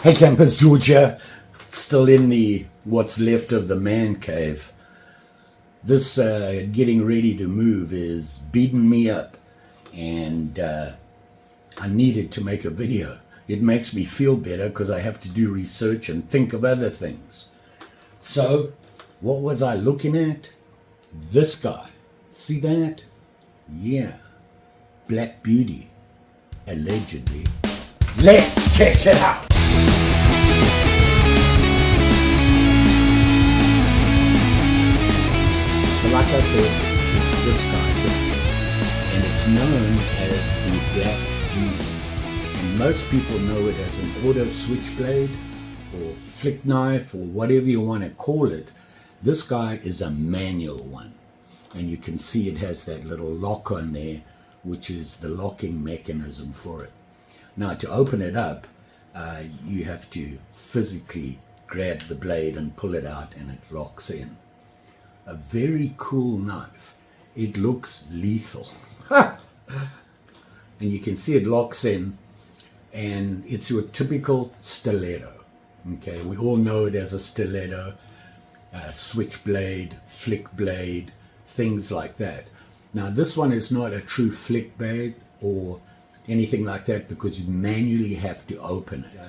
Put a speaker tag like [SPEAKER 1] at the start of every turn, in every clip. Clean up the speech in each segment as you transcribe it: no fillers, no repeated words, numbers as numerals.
[SPEAKER 1] Hey campers, George here, still in the what's left of the man cave. This getting ready to move is beating me up, and I needed to make a video. It makes me feel better because I have to do research and think of other things. So what was I looking at? This guy. See that? Yeah. Black Beauty. Allegedly. Let's check it out. So like I said, it's this guy here, and it's known as the Black Beauty. And most people know it as an auto switchblade or flick knife or whatever you want to call it. This guy is a manual one, and you can see it has that little lock on there, which is the locking mechanism for it. Now to open it up, you have to physically grab the blade and pull it out, and it locks in. A very cool knife. It looks lethal. And you can see it locks in, and it's your typical stiletto. Okay, we all know it as a stiletto, switchblade, flick blade, things like that. Now this one is not a true flick blade or anything like that because you manually have to open it.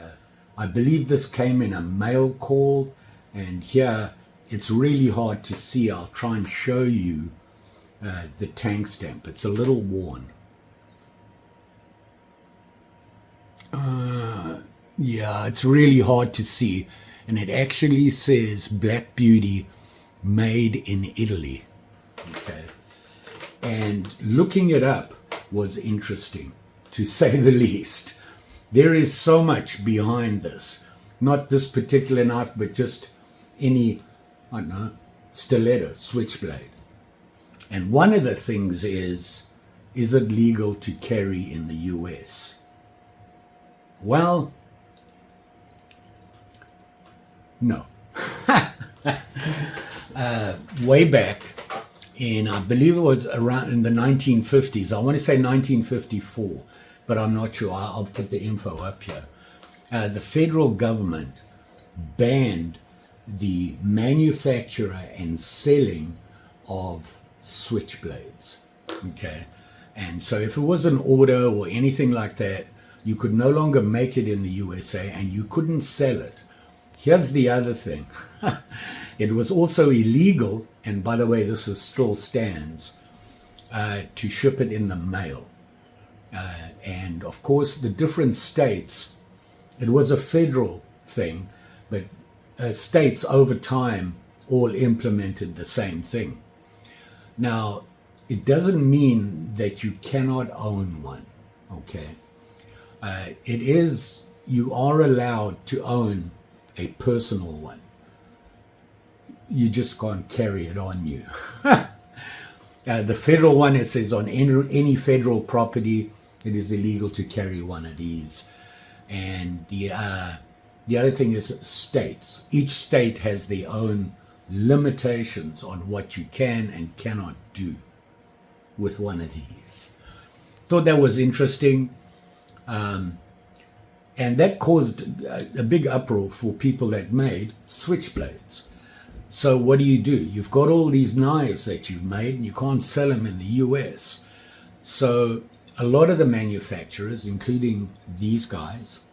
[SPEAKER 1] I believe this came in a mail call, and here it's really hard to see. I'll try and show you the tank stamp. It's a little worn. Yeah, it's really hard to see, and it actually says Black Beauty made in Italy. Okay, and looking it up was interesting, to say the least. There is so much behind this. Not this particular knife, but just any, I don't know, stiletto, switchblade. And one of the things is it legal to carry in the US? Well, no. Way back in, I believe it was around in the 1950s, I want to say 1954, but I'm not sure. I'll put the info up here. The federal government banned the manufacture and selling of switchblades. Okay, and so if it was an order or anything like that, you could no longer make it in the USA, and you couldn't sell it. Here's the other thing. It was also illegal, and by the way, this is still stands, to ship it in the mail. And of course, the different states, it was a federal thing, but states over time all implemented the same thing. Now, it doesn't mean that you cannot own one, okay? You are allowed to own a personal one. You just can't carry it on you. The federal one, it says on any federal property, it is illegal to carry one of these. And the other thing is states. Each state has their own limitations on what you can and cannot do with one of these. Thought that was interesting. And that caused a big uproar for people that made switchblades. So what do? You've got all these knives that you've made, and you can't sell them in the US. So a lot of the manufacturers, including these guys,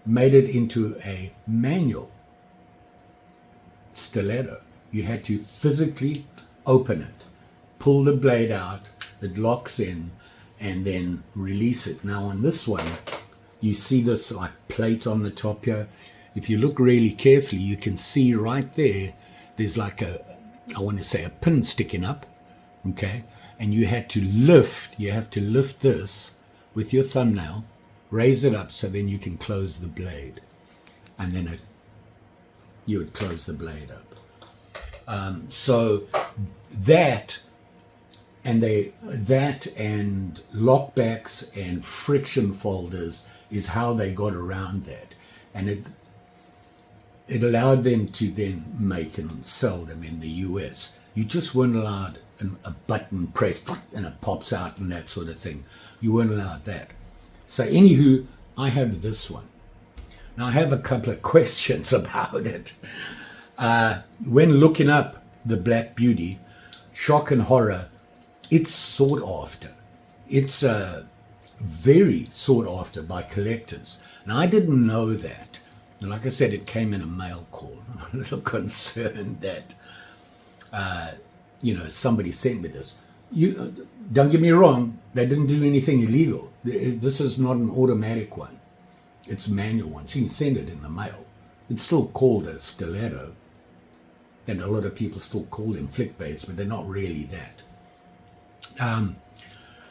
[SPEAKER 1] made it into a manual stiletto. You had to physically open it, pull the blade out, it locks in, and then release it. Now on this one, you see this like plate on the top here. If you look really carefully, you can see right there's like I want to say a pin sticking up, okay? And you have to lift this with your thumbnail, raise it up so then you can close the blade. And then you would close the blade up. So that and lockbacks and friction folders is how they got around that. And it allowed them to then make and sell them in the US. You just weren't allowed a button pressed and it pops out and that sort of thing. You weren't allowed that. So anywho, I have this one. Now I have a couple of questions about it. When looking up the Black Beauty, shock and horror, it's sought after. It's very sought after by collectors. And I didn't know that. And like I said, it came in a mail call. I'm a little concerned that, somebody sent me this. Don't get me wrong, they didn't do anything illegal. This is not an automatic one. It's a manual one. So you can send it in the mail. It's still called a stiletto. And a lot of people still call them flick blades, but they're not really that.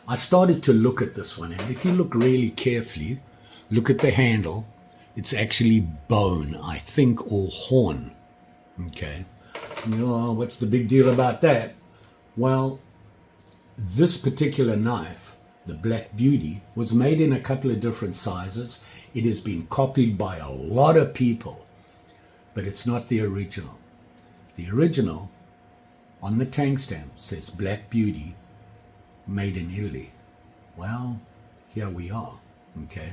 [SPEAKER 1] I started to look at this one, and if you look really carefully, look at the handle. It's actually bone, I think, or horn. Okay. What's the big deal about that? Well, this particular knife, the Black Beauty, was made in a couple of different sizes. It has been copied by a lot of people, but it's not the original. The original on the tank stamp says Black Beauty, made in Italy. Well, here we are, okay?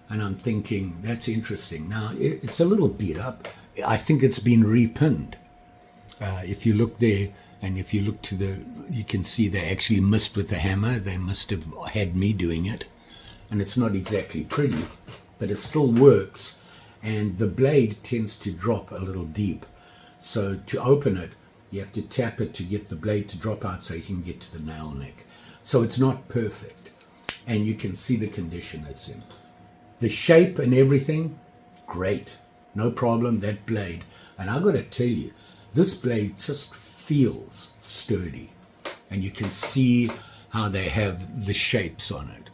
[SPEAKER 1] And I'm thinking, that's interesting. Now, it's a little beat up. I think it's been repinned. If you look there, and if you look to you can see they actually missed with the hammer. They must have had me doing it. And it's not exactly pretty, but it still works. And the blade tends to drop a little deep. So to open it, you have to tap it to get the blade to drop out so you can get to the nail neck. So it's not perfect. And you can see the condition it's in. The shape and everything, great. No problem, that blade. And I've got to tell you, this blade just feels sturdy. And you can see how they have the shapes on it.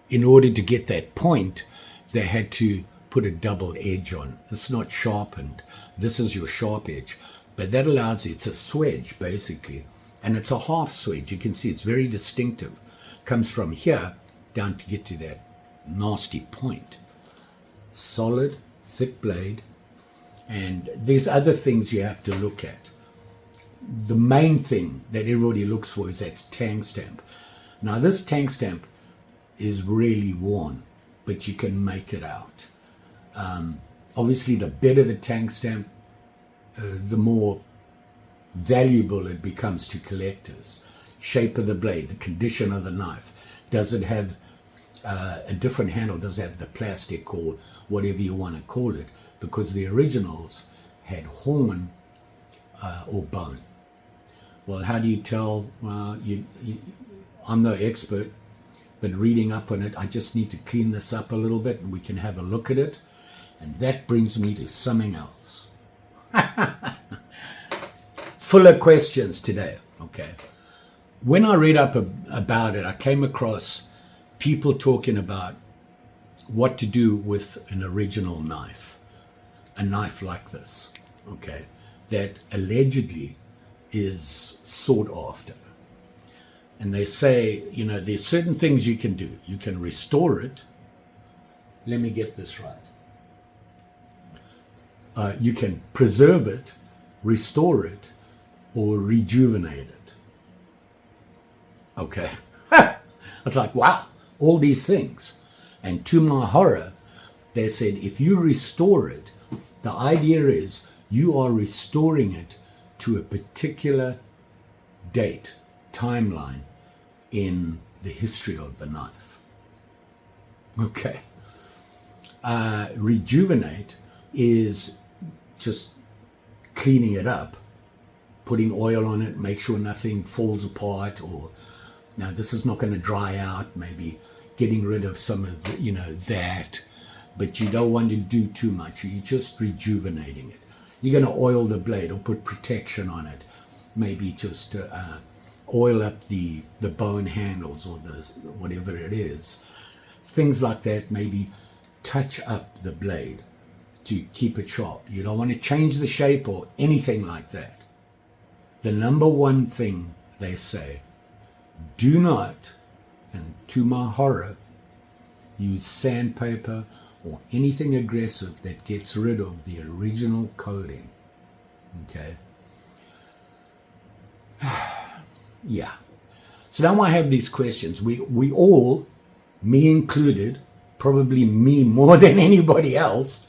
[SPEAKER 1] In order to get that point, they had to put a double edge on. It's not sharpened. This is your sharp edge. But that allows you, it's a swedge basically. And it's a half swedge. You can see it's very distinctive. Comes from here down to get to that nasty point. Solid, thick blade. And there's other things you have to look at. The main thing that everybody looks for is that tank stamp. Now this tank stamp is really worn, but you can make it out. Obviously the better the tank stamp, the more valuable it becomes to collectors. Shape of the blade, the condition of the knife. Does it have a different handle? Does it have the plastic or whatever you want to call it? Because the originals had horn or bone. Well, how do you tell? I'm no expert, but reading up on it, I just need to clean this up a little bit and we can have a look at it. And that brings me to something else. Full of questions today, okay? When I read up about it, I came across people talking about what to do with an original knife. A knife like this, okay, that allegedly is sought after. And they say, there's certain things you can do. You can restore it. Let me get this right. You can preserve it, restore it, or rejuvenate it. Okay. It's like, wow, all these things. And to my horror, they said, if you restore it, the idea is you are restoring it to a particular date, timeline in the history of the knife. Okay. Rejuvenate is just cleaning it up, putting oil on it, make sure nothing falls apart, or now this is not going to dry out, maybe getting rid of some of the, that, but you don't want to do too much. You're just rejuvenating it. You're going to oil the blade or put protection on it, maybe just oil up the bone handles or the whatever it is, things like that. Maybe touch up the blade to keep it sharp. You don't want to change the shape or anything like that. The number one thing they say, do not, and to my horror, use sandpaper or anything aggressive that gets rid of the original coating. Okay? Yeah. So now I have these questions. We all me included, probably me more than anybody else,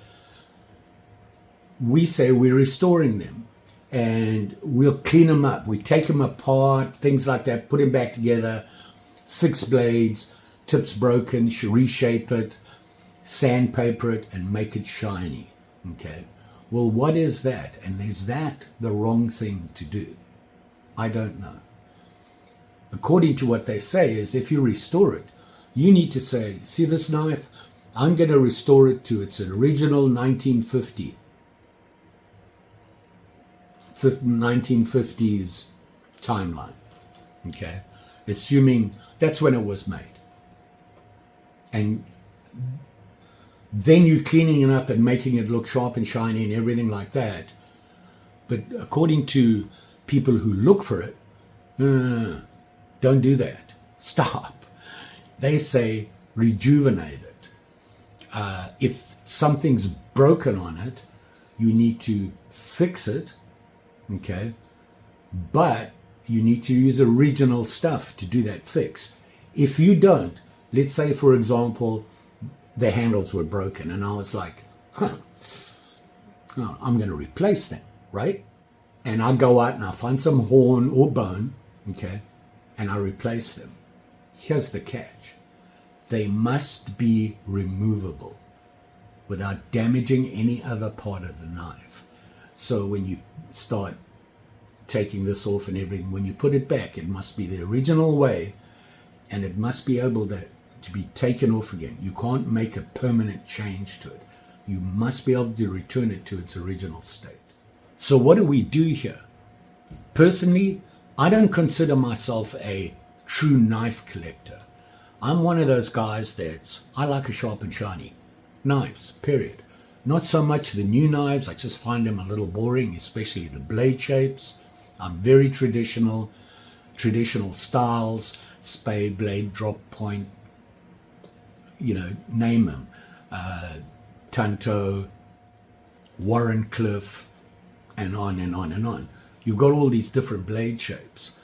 [SPEAKER 1] we say we're restoring them. And we'll clean them up. We take them apart, things like that, put them back together, fix blades, tips broken, reshape it, sandpaper it, and make it shiny. Okay. Well, what is that? And is that the wrong thing to do? I don't know. According to what they say is if you restore it, you need to say, see this knife? I'm going to restore it to its original 1950 1950s timeline, okay, assuming that's when it was made, and then you're cleaning it up and making it look sharp and shiny and everything like that. But according to people who look for it, don't do that. Stop. They say rejuvenate it. If something's broken on it, you need to fix it. Okay, but you need to use original stuff to do that fix. If you don't, let's say, for example, the handles were broken and I was like, I'm going to replace them, right? And I go out and I find some horn or bone, okay, and I replace them. Here's the catch. They must be removable without damaging any other part of the knife. So when you start taking this off and everything, when you put it back, it must be the original way, and it must be able to be taken off again. You can't make a permanent change to it. You must be able to return it to its original state. So what do we do here? Personally, I don't consider myself a true knife collector. I'm one of those guys I like a sharp and shiny knives, period. Not so much the new knives. I just find them a little boring, especially the blade shapes. I'm very traditional styles, spade, blade, drop point, name them. Tanto, Warrenclyffe, and on and on and on. You've got all these different blade shapes,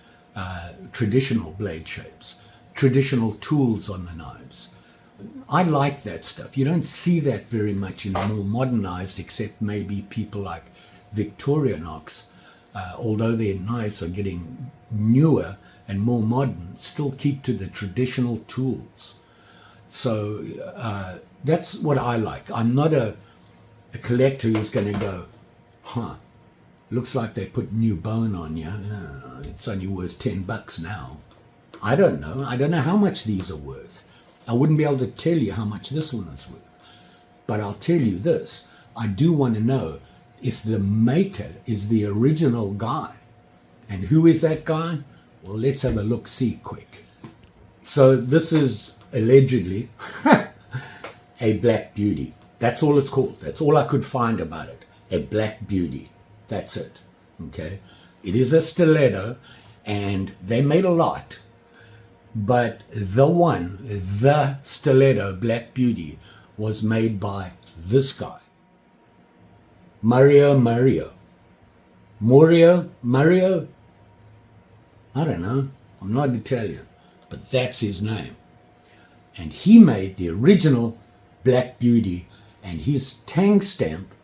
[SPEAKER 1] traditional blade shapes, traditional tools on the knives. I like that stuff. You don't see that very much in more modern knives, except maybe people like Victorinox, although their knives are getting newer and more modern, still keep to the traditional tools. So that's what I like. I'm not a collector who's going to go, looks like they put new bone on you. It's only worth $10 now. I don't know. I don't know how much these are worth. I wouldn't be able to tell you how much this one is worth. But I'll tell you this. I do want to know if the maker is the original guy. And who is that guy? Well, let's have a look-see quick. So this is allegedly a Black Beauty. That's all it's called. That's all I could find about it. A Black Beauty. That's it. Okay? It is a stiletto, and they made a lot. But the stiletto Black Beauty was made by this guy. Mario? I don't know. I'm not Italian, but that's his name. And he made the original Black Beauty, and his tang stamp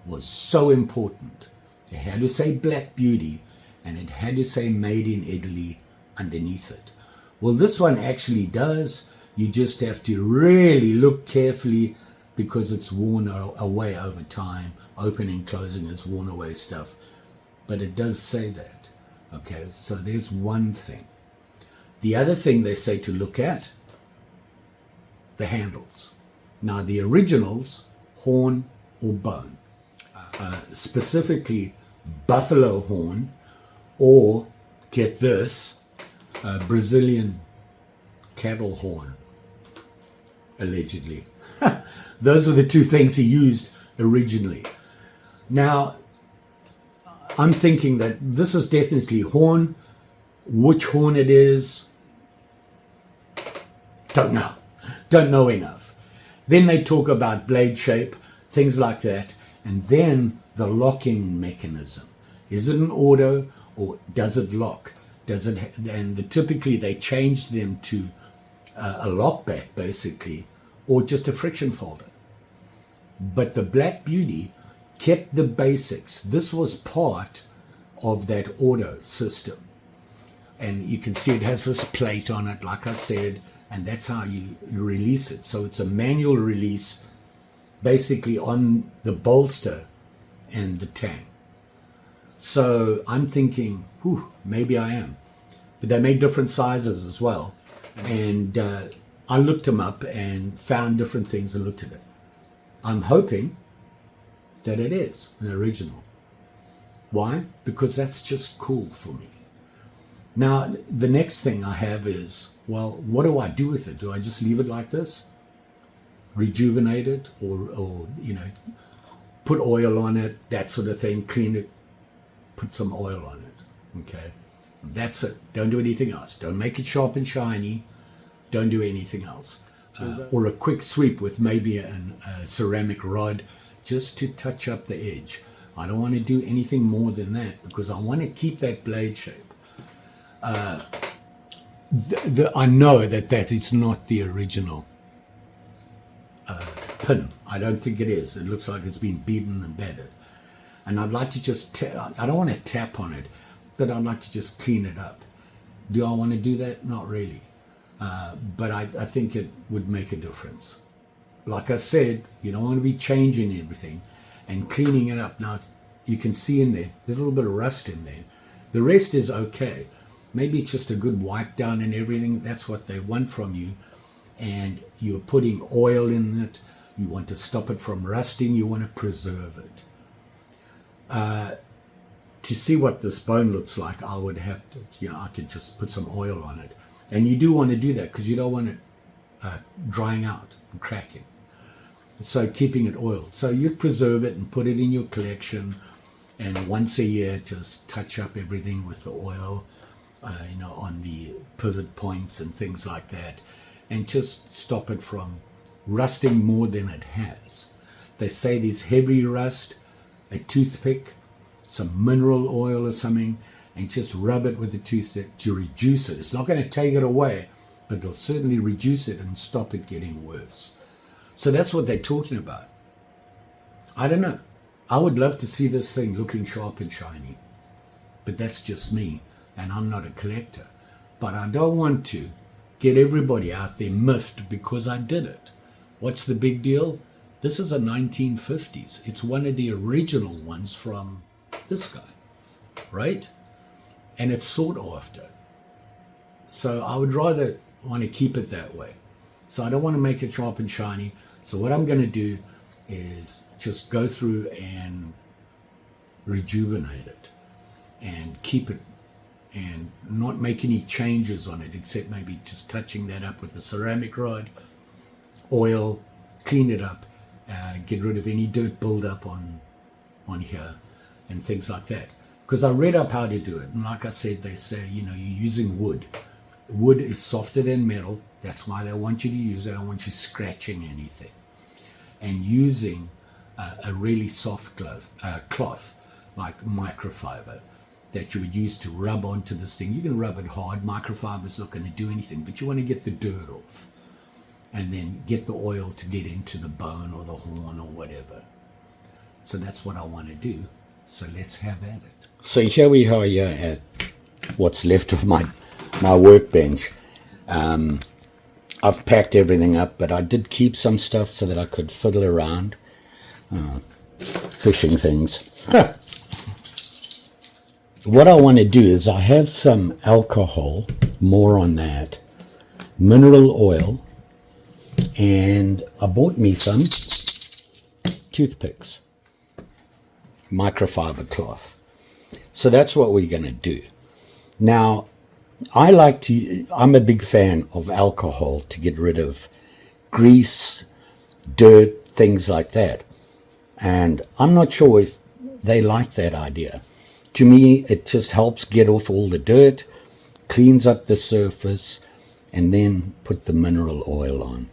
[SPEAKER 1] was so important. It had to say Black Beauty, and it had to say made in Italy underneath it. Well, this one actually does. You just have to really look carefully because it's worn away over time. Opening, closing is worn away stuff. But it does say that. Okay, so there's one thing. The other thing they say to look at, the handles. Now, the originals, horn or bone. Specifically, buffalo horn, or, get this, Brazilian cattle horn, allegedly. Those were the two things he used originally. Now, I'm thinking that this is definitely horn. Which horn it is, don't know. Don't know enough. Then they talk about blade shape, things like that, and then the locking mechanism. Is it an auto or does it lock? Typically they change them to a lockback basically, or just a friction folder. But the Black Beauty kept the basics. This was part of that auto system. And you can see it has this plate on it, like I said, and that's how you release it. So it's a manual release basically on the bolster and the tang. So I'm thinking, whew, maybe I am. But they make different sizes as well. And I looked them up and found different things and looked at it. I'm hoping that it is an original. Why? Because that's just cool for me. Now, the next thing I have is, well, what do I do with it? Do I just leave it like this? Rejuvenate it, or you know, put oil on it, that sort of thing, clean it, put some oil on it, okay? That's it. Don't do anything else. Don't make it sharp and shiny. Don't do anything else. Or a quick sweep with maybe a ceramic rod just to touch up the edge. I don't want to do anything more than that because I want to keep that blade shape. I know that is not the original pin. I don't think it is. It looks like it's been beaten and battered. And I'd like to just, I don't want to tap on it, but I'd like to just clean it up. Do I want to do that? Not really. But I think it would make a difference. Like I said, you don't want to be changing everything and cleaning it up. Now, you can see in there's a little bit of rust in there. The rest is okay. Maybe it's just a good wipe down and everything. That's what they want from you. And you're putting oil in it. You want to stop it from rusting. You want to preserve it. To see what this bone looks like, I would have to, I could just put some oil on it. And you do want to do that because you don't want it drying out and cracking. So keeping it oiled. So you preserve it and put it in your collection. And once a year, just touch up everything with the oil, on the pivot points and things like that. And just stop it from rusting more than it has. They say there's heavy rust, a toothpick, some mineral oil or something, and just rub it with a toothpick to reduce it. It's not going to take it away, but it'll certainly reduce it and stop it getting worse. So that's what they're talking about. I don't know. I would love to see this thing looking sharp and shiny, but that's just me, and I'm not a collector. But I don't want to get everybody out there miffed because I did it. What's the big deal? This is a 1950s. It's one of the original ones from this guy, right? And it's sought after. So I would rather want to keep it that way. So I don't want to make it sharp and shiny. So what I'm going to do is just go through and rejuvenate it and keep it and not make any changes on it except maybe just touching that up with a ceramic rod, oil, clean it up, get rid of any dirt buildup on here and things like that. Because I read up how to do it, and like I said, they say, you're using wood. Wood is softer than metal. That's why they want you to use it. I don't want you scratching anything. And using a really soft cloth, like microfiber, that you would use to rub onto this thing. You can rub it hard. Microfiber's not going to do anything, but you want to get the dirt off. And then get the oil to get into the bone or the horn or whatever. So that's what I want to do. So let's have at it. So here we are here at what's left of my workbench. I've packed everything up, but I did keep some stuff so that I could fiddle around. Fishing things. What I want to do is I have some alcohol, more on that, mineral oil, and I bought me some toothpicks, microfiber cloth. So that's what we're going to do. Now, I'm a big fan of alcohol to get rid of grease, dirt, things like that. And I'm not sure if they like that idea. To me, it just helps get off all the dirt, cleans up the surface, and then put the mineral oil on.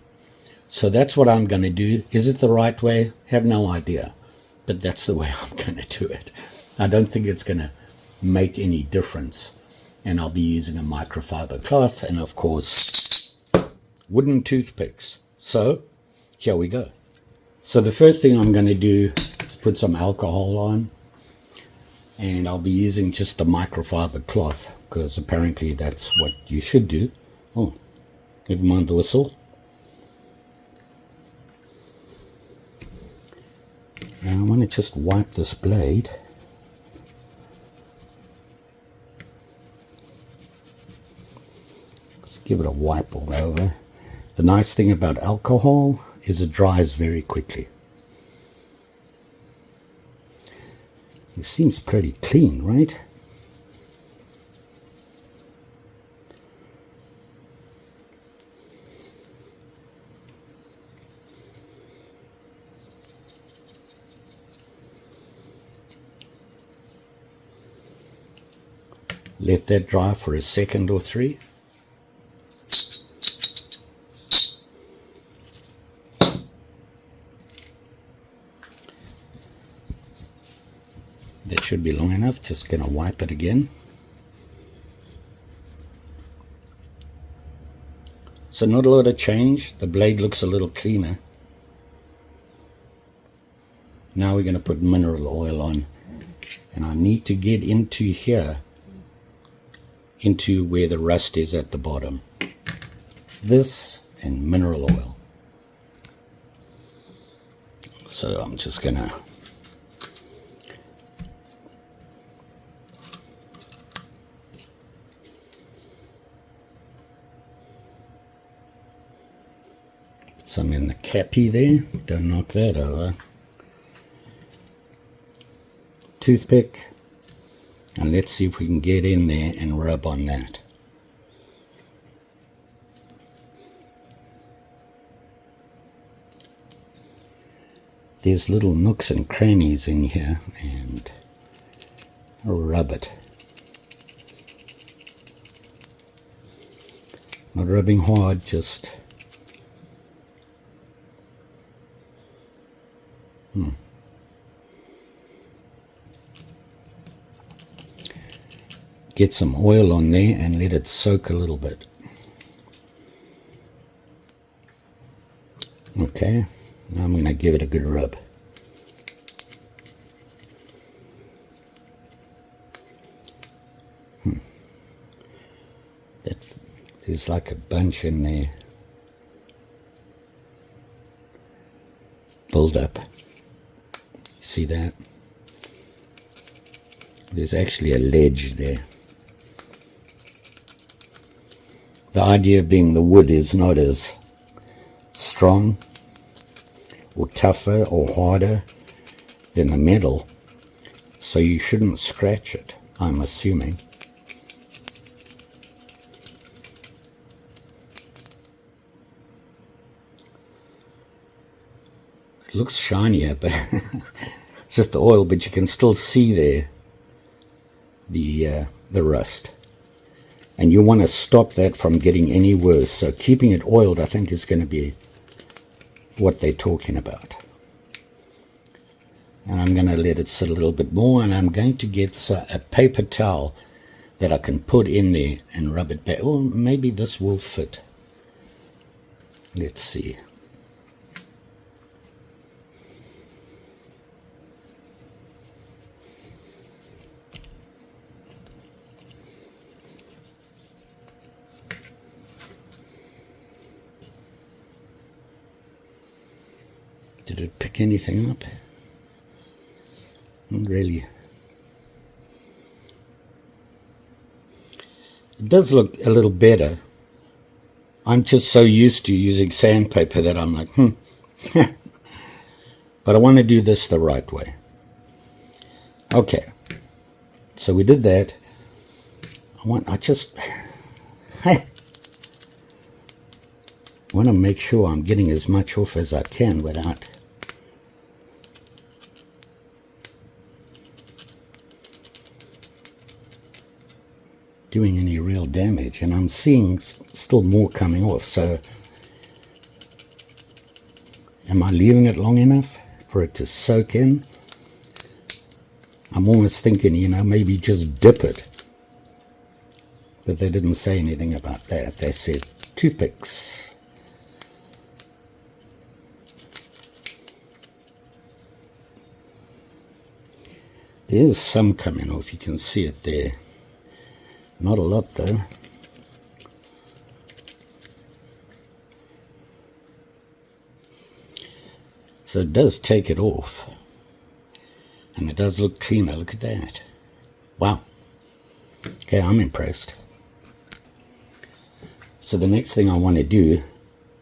[SPEAKER 1] So that's what I'm going to do. Is it the right way? Have no idea. But that's the way I'm going to do it. I don't think it's going to make any difference. And I'll be using a microfiber cloth and, of course, wooden toothpicks. So here we go. So the first thing I'm going to do is put some alcohol on, and I'll be using just the microfiber cloth because apparently that's what you should do. Oh, never mind the whistle. Now I want to just wipe this blade. Let's give it a wipe all over. The nice thing about alcohol is it dries very quickly. It seems pretty clean, right? Let that dry for a second or three. That should be long enough. Just going to wipe it again. So not a lot of change. The blade looks a little cleaner. Now we're going to put mineral oil on. And I need to get into here, into where the rust is at the bottom. This and mineral oil. So I'm just going to some in the cappy there, don't knock that over. Toothpick, and let's see if we can get in there and rub on that. There's little nooks and crannies in here, and I'll rub it. Not rubbing hard, just get some oil on there and let it soak a little bit. Okay, now I'm going to give it a good rub. There's like a bunch in there. Build up. See that? There's actually a ledge there. The idea being the wood is not as strong or tougher or harder than the metal, so you shouldn't scratch it, I'm assuming. It looks shinier, but it's just the oil, but you can still see there the rust. And you want to stop that from getting any worse. So keeping it oiled, I think, is going to be what they're talking about. And I'm going to let it sit a little bit more, and I'm going to get a paper towel that I can put in there and rub it back. Oh, maybe this will fit. Let's see. Did it pick anything up? Not really. It does look a little better. I'm just so used to using sandpaper that I'm like, But I want to do this the right way. Okay. So we did that. I want to make sure I'm getting as much off as I can without doing any real damage, and I'm seeing still more coming off. So am I leaving it long enough for it to soak in? I'm almost thinking, maybe just dip it, but they didn't say anything about that. They said toothpicks. There's some coming off, you can see it there. Not a lot though. So it does take it off. And it does look cleaner, look at that. Wow. Okay, I'm impressed. So the next thing I want to do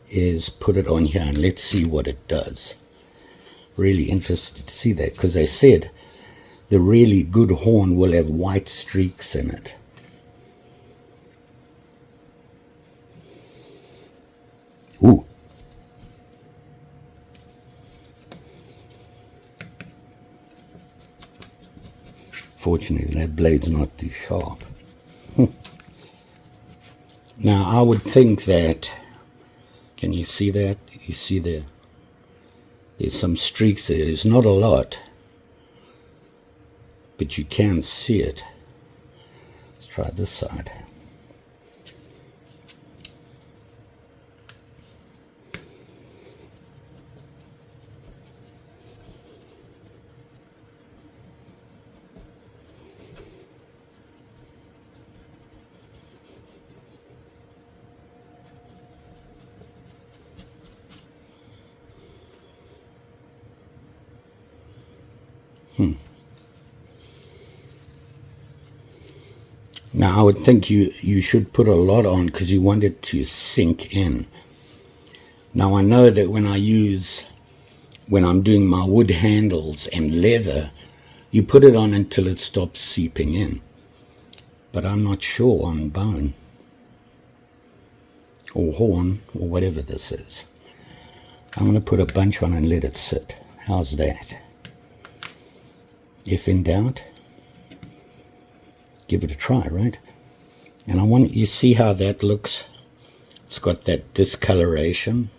[SPEAKER 1] is put it on here and let's see what it does. Really interested to see that, because they said the really good horn will have white streaks in it. Ooh. Fortunately, that blade's not too sharp. Now, I would think that, can you see that? You see there's some streaks there. There's not a lot, but you can see it. Let's try this side. Now I would think you should put a lot on because you want it to sink in. Now I know that when I'm doing my wood handles and leather, you put it on until it stops seeping in. But I'm not sure on bone or horn or whatever this is. I'm going to put a bunch on and let it sit. How's that? If in doubt, give it a try, right? And I want you to see how that looks. It's got that discoloration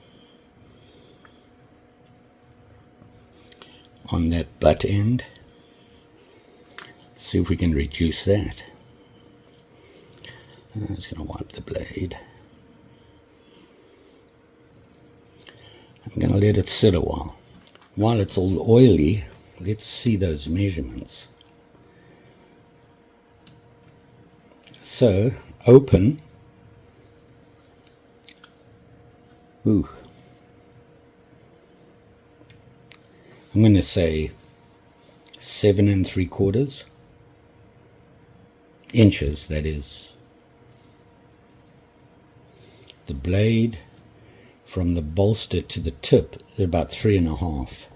[SPEAKER 1] on that butt end. Let's see if we can reduce that. I'm just going to wipe the blade. I'm going to let it sit a while. While it's all oily, let's see those measurements. So, open. Ooh. I'm going to say 7 3/4 inches, that is. The blade from the bolster to the tip is about 3.5.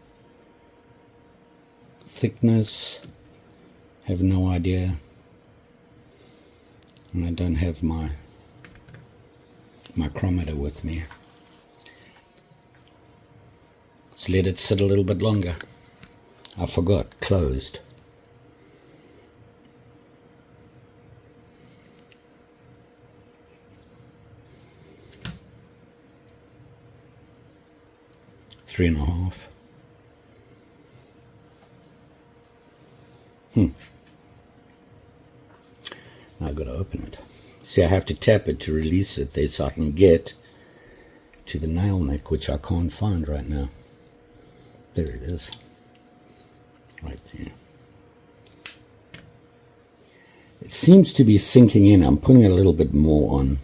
[SPEAKER 1] Thickness, have no idea. And I don't have my micrometer with me. Let's let it sit a little bit longer. I forgot, closed. Three and a half. Now I've got to open it. See, I have to tap it to release it there so I can get to the nail neck, which I can't find right now. There it is. Right there. It seems to be sinking in. I'm putting a little bit more on.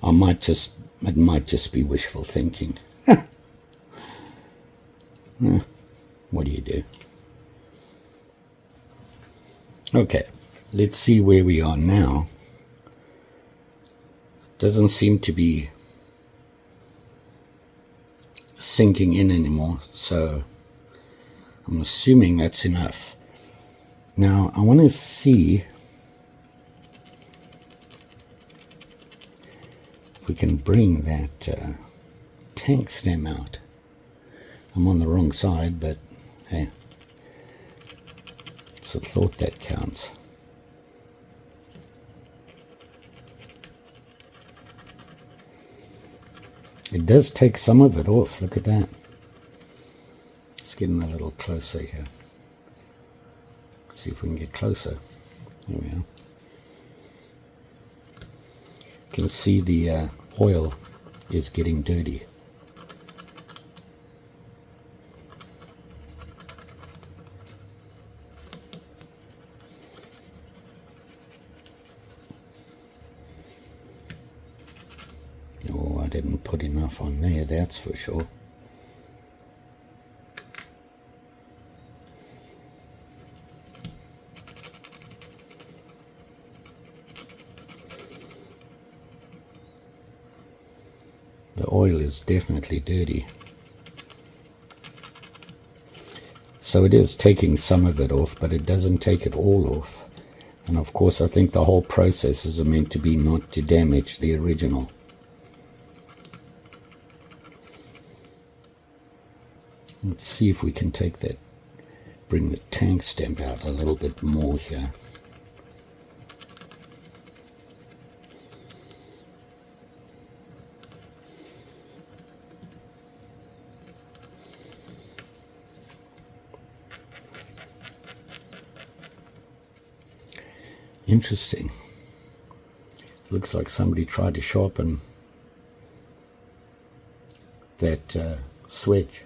[SPEAKER 1] It might just be wishful thinking. What do you do? Okay, let's see where we are now. Doesn't seem to be sinking in anymore, so I'm assuming that's enough. Now I want to see if we can bring that tank stem out. I'm on the wrong side, but hey, it's a thought that counts. It does take some of it off, look at that. Let's get in a little closer here. Let's see if we can get closer. There we are. You can see the oil is getting dirty. I didn't put enough on there, that's for sure. The oil is definitely dirty. So it is taking some of it off, but it doesn't take it all off. And of course, I think the whole processes are meant to be not to damage the original. Let's see if we can take that, bring the tank stamp out a little bit more here. Interesting. Looks like somebody tried to sharpen that swedge.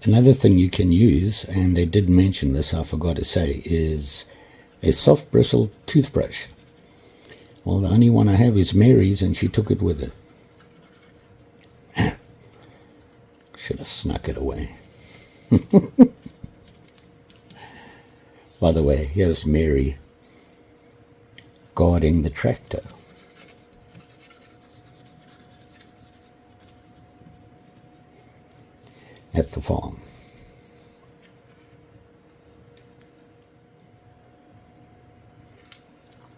[SPEAKER 1] Another thing you can use, and they did mention this, I forgot to say, is a soft bristle toothbrush. Well, the only one I have is Mary's, and she took it with her. Should have snuck it away. By the way, here's Mary guarding the tractor. At the farm.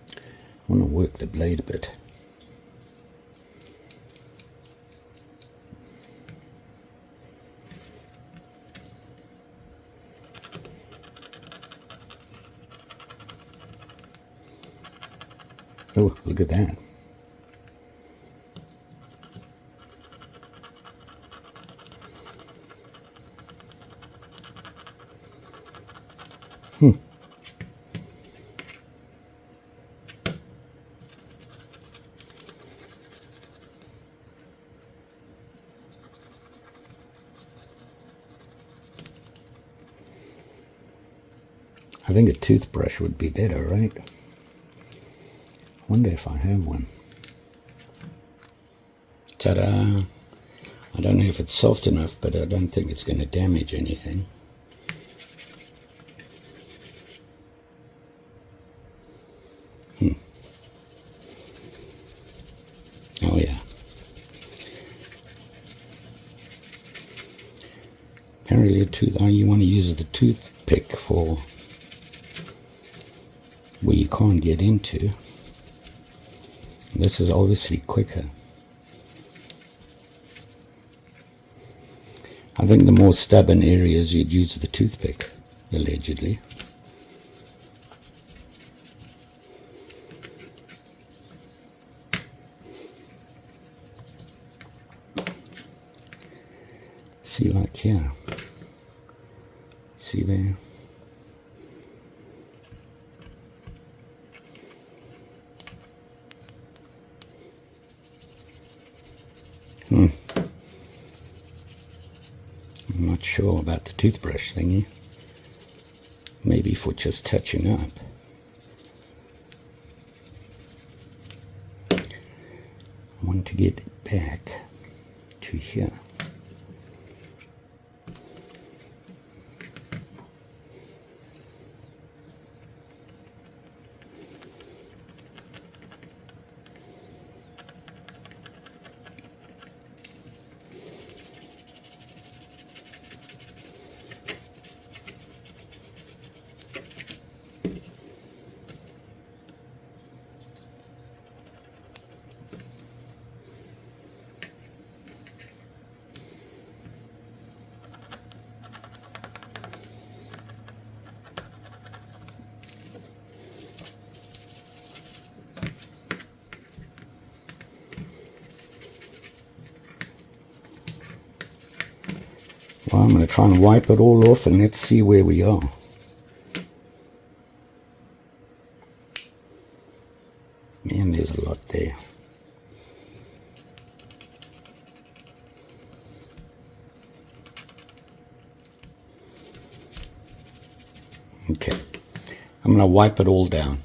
[SPEAKER 1] I want to work the blade a bit. Oh, look at that. I think a toothbrush would be better, right? Wonder if I have one. Ta-da! I don't know if it's soft enough, but I don't think it's going to damage anything. Oh yeah. Apparently you want to use the toothpick for where you can't get into. This is obviously quicker. I think the more stubborn areas you'd use the toothpick, allegedly. See, like here. See there? I'm not sure about the toothbrush thingy. Maybe for just touching up. I want to get it back to here. Well, I'm going to try and wipe it all off and let's see where we are. Man, there's a lot there. Okay, I'm going to wipe it all down.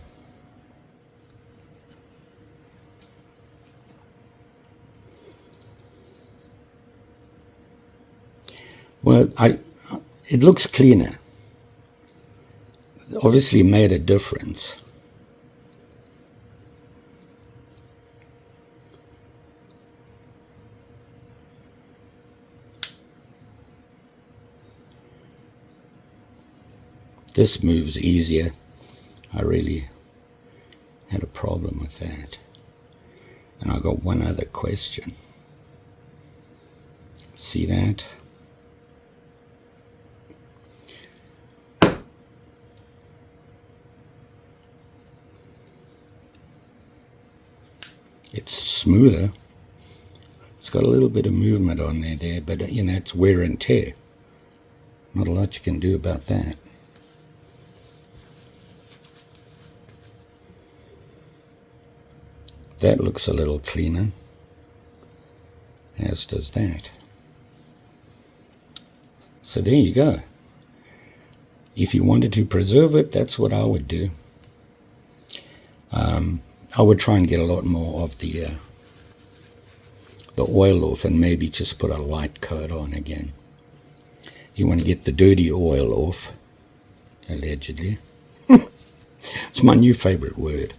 [SPEAKER 1] Well, it looks cleaner. It obviously made a difference. This moves easier. I really had a problem with that. And I got one other question. See that? It's smoother. It's got a little bit of movement on there, but you know, it's wear and tear. Not a lot you can do about that. That looks a little cleaner, as does that. So there you go. If you wanted to preserve it, that's what I would do. I would try and get a lot more of the oil off, and maybe just put a light coat on again. You want to get the dirty oil off, allegedly. It's my new favorite word.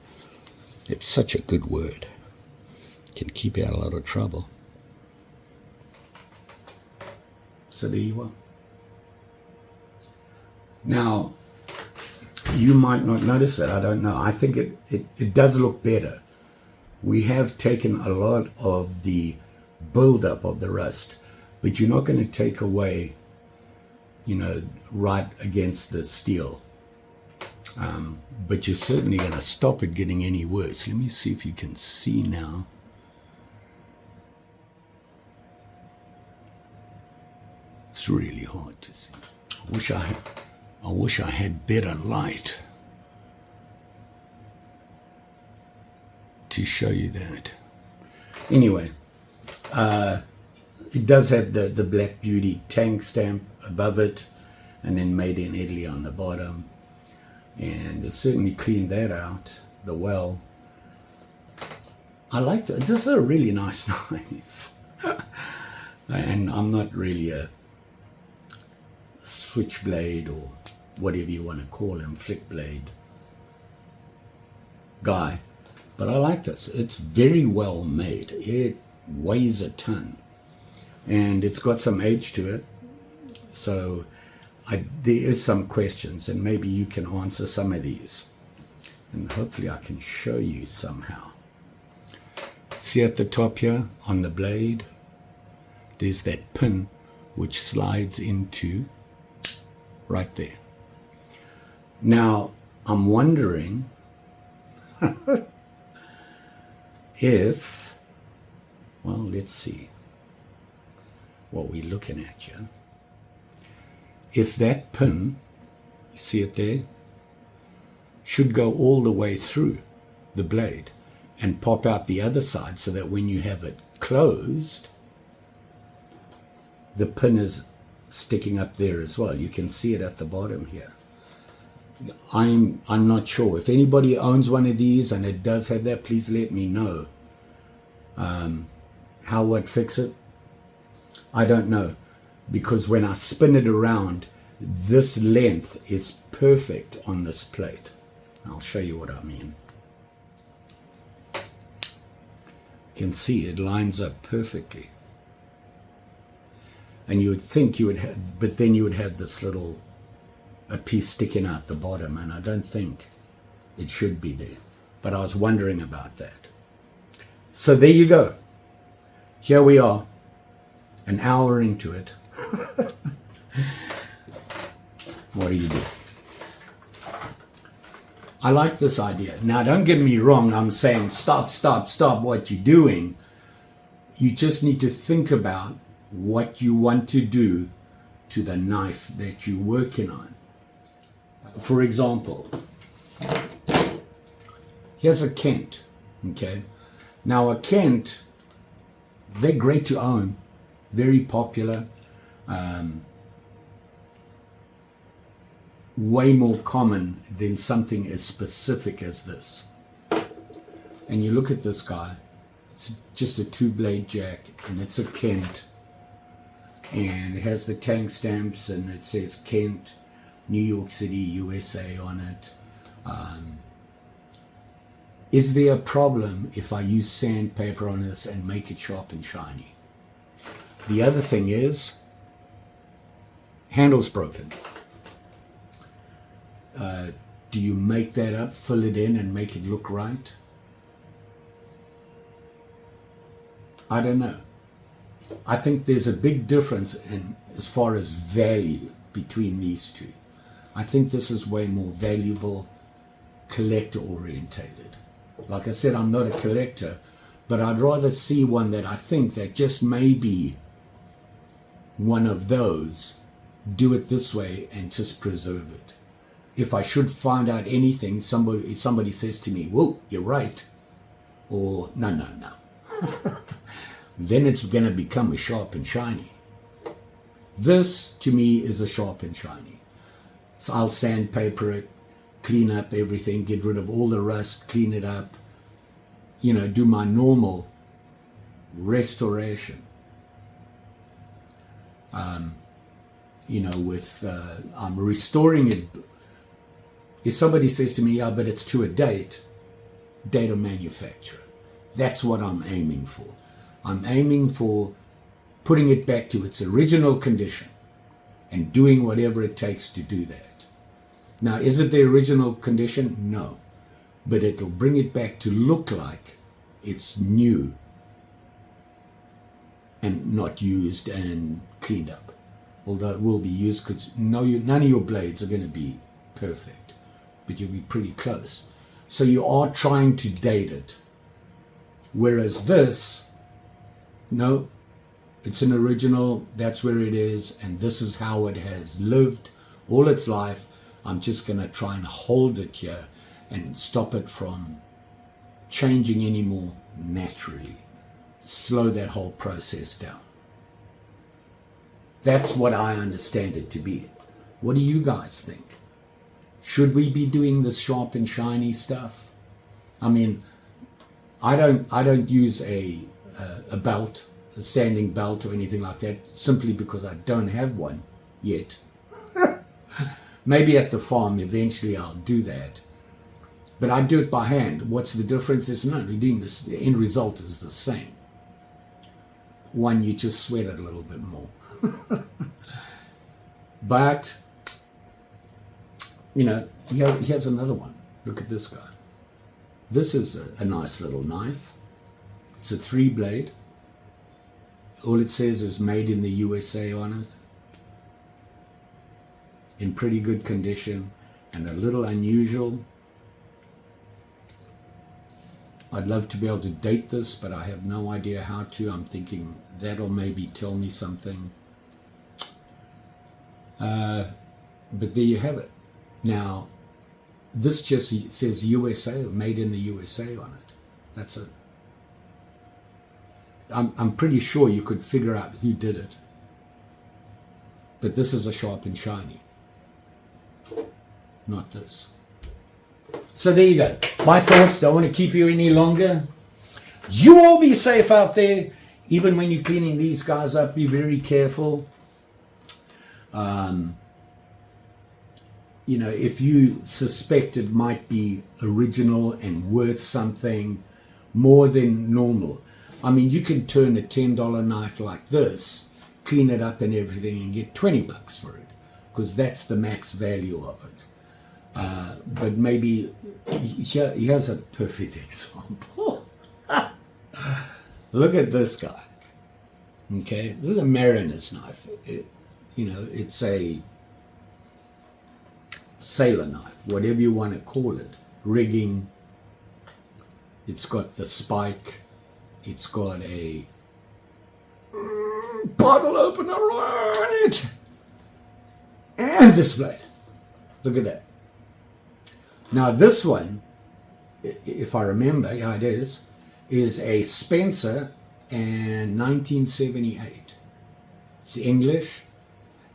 [SPEAKER 1] It's such a good word. It can keep you out of a lot of trouble. So there you are. Now, you might not notice it, I don't know. I think it does look better. We have taken a lot of the buildup of the rust, but you're not going to take away, you know, right against the steel. But you're certainly going to stop it getting any worse. Let me see if you can see now. It's really hard to see. I wish I had better light to show you that. Anyway, it does have the Black Beauty tank stamp above it, and then made in Italy on the bottom. And it certainly cleaned that out, the well. I like it. This is a really nice knife. And I'm not really a switchblade or whatever you want to call him, flick blade guy. But I like this. It's very well made. It weighs a ton. And it's got some age to it. So there is some questions, and maybe you can answer some of these. And hopefully I can show you somehow. See at the top here on the blade, there's that pin which slides into right there. Now, I'm wondering if, well, let's see what we're looking at here. If that pin, you see it there, should go all the way through the blade and pop out the other side, so that when you have it closed, the pin is sticking up there as well. You can see it at the bottom here. I'm not sure. If anybody owns one of these and it does have that, please let me know. How I'd fix it, I don't know. Because when I spin it around, this length is perfect on this plate. I'll show you what I mean. You can see it lines up perfectly. And you would think you would have, but then you would have this little, a piece sticking out the bottom, and I don't think it should be there. But I was wondering about that. So there you go. Here we are, an hour into it. What do you do? I like this idea. Now, don't get me wrong. I'm saying stop what you're doing. You just need to think about what you want to do to the knife that you're working on. For example, here's a Kent. Okay. Now, a Kent, they're great to own. Very popular. way more common than something as specific as this. And you look at this guy, it's just a 2-blade jack, and it's a Kent, and it has the tank stamps, and it says Kent, New York City, USA on it. Is there a problem if I use sandpaper on this and make it sharp and shiny? The other thing is, handle's broken. Do you make that up, fill it in, and make it look right? I don't know. I think there's a big difference in as far as value between these two. I think this is way more valuable, collector orientated. Like I said, I'm not a collector, but I'd rather see one that I think that just may be one of those, do it this way and just preserve it. If I should find out anything, somebody says to me, whoa, you're right, or no, then it's going to become a sharp and shiny. This, to me, is a sharp and shiny. So I'll sandpaper it, clean up everything, get rid of all the rust, clean it up, do my normal restoration. I'm restoring it. If somebody says to me, yeah, but it's to a date of manufacture, that's what I'm aiming for. I'm aiming for putting it back to its original condition and doing whatever it takes to do that. Now, is it the original condition? No. But it'll bring it back to look like it's new and not used and cleaned up. Although it will be used, because none of your blades are going to be perfect, but you'll be pretty close. So you are trying to date it. Whereas this, no, it's an original, that's where it is, and this is how it has lived all its life. I'm just going to try and hold it here and stop it from changing anymore naturally. Slow that whole process down. That's what I understand it to be. What do you guys think? Should we be doing this sharp and shiny stuff? I mean, I don't use a belt, a sanding belt or anything like that, simply because I don't have one yet. Maybe at the farm eventually I'll do that. But I do it by hand. What's the difference? Is no, you're doing this, the end result is the same. One, you just sweat it a little bit more. But, here's another one. Look at this guy. This is a nice little knife. It's a 3-blade. All it says is made in the USA on it. In pretty good condition and a little unusual. I'd love to be able to date this, but I have no idea how to. I'm thinking that'll maybe tell me something. But there you have it. Now, this just says USA, made in the USA on it. That's it. I'm pretty sure you could figure out who did it. But this is a sharp and shiny. Not this. So there you go. My thoughts. Don't want to keep you any longer. You all be safe out there. Even when you're cleaning these guys up, be very careful. If you suspect it might be original and worth something more than normal. I mean, you can turn a $10 knife like this, clean it up and everything, and get $20 for it, because that's the max value of it. But maybe here's a perfect example. Look at this guy. Okay, this is a mariner's knife. It's a sailor knife, whatever you want to call it. Rigging. It's got the spike. It's got a bottle opener on it. And this blade. Look at that. Now this one, if I remember, yeah it is a Spencer and 1978. It's English,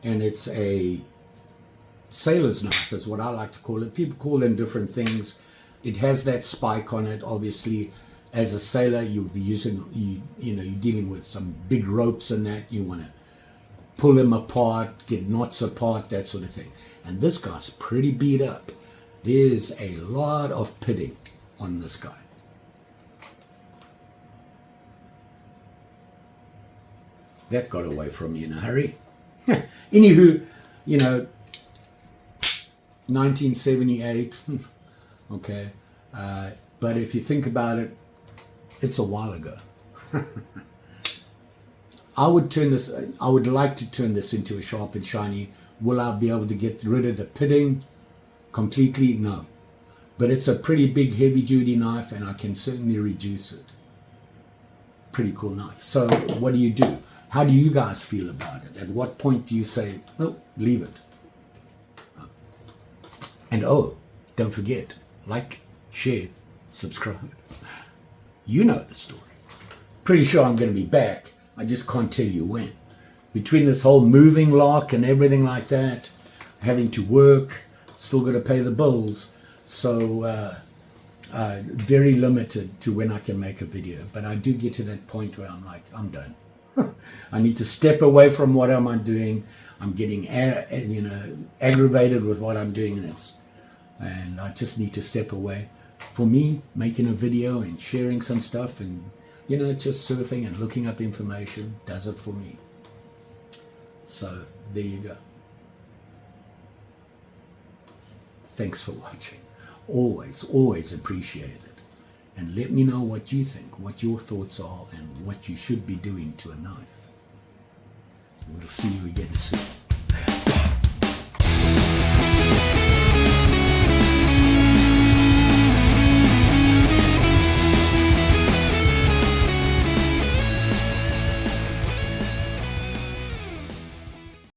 [SPEAKER 1] and it's sailor's knife is what I like to call it. People call them different things. It has that spike on it. Obviously, as a sailor, you'll be using, you know, you're dealing with some big ropes and that. You want to pull them apart, get knots apart, that sort of thing. And this guy's pretty beat up. There's a lot of pitting on this guy. That got away from me in a hurry. Anywho, you know, 1978, okay. But if you think about it, it's a while ago. I would like to turn this into a sharp and shiny. Will I be able to get rid of the pitting completely? No. But it's a pretty big heavy duty knife and I can certainly reduce it. Pretty cool knife. So what do you do? How do you guys feel about it? At what point do you say, oh, leave it? And oh, don't forget, like, share, subscribe. You know the story. Pretty sure I'm going to be back. I just can't tell you when. Between this whole moving lock and everything like that, having to work, still got to pay the bills. So very limited to when I can make a video. But I do get to that point where I'm like, I'm done. I need to step away from what I'm doing. I'm getting aggravated with what I'm doing, and I just need to step away. For me, making a video and sharing some stuff and, you know, just surfing and looking up information does it for me. So there you go. Thanks for watching. Always appreciate it. And let me know what you think, what your thoughts are, and what you should be doing to a knife. We'll see you again soon.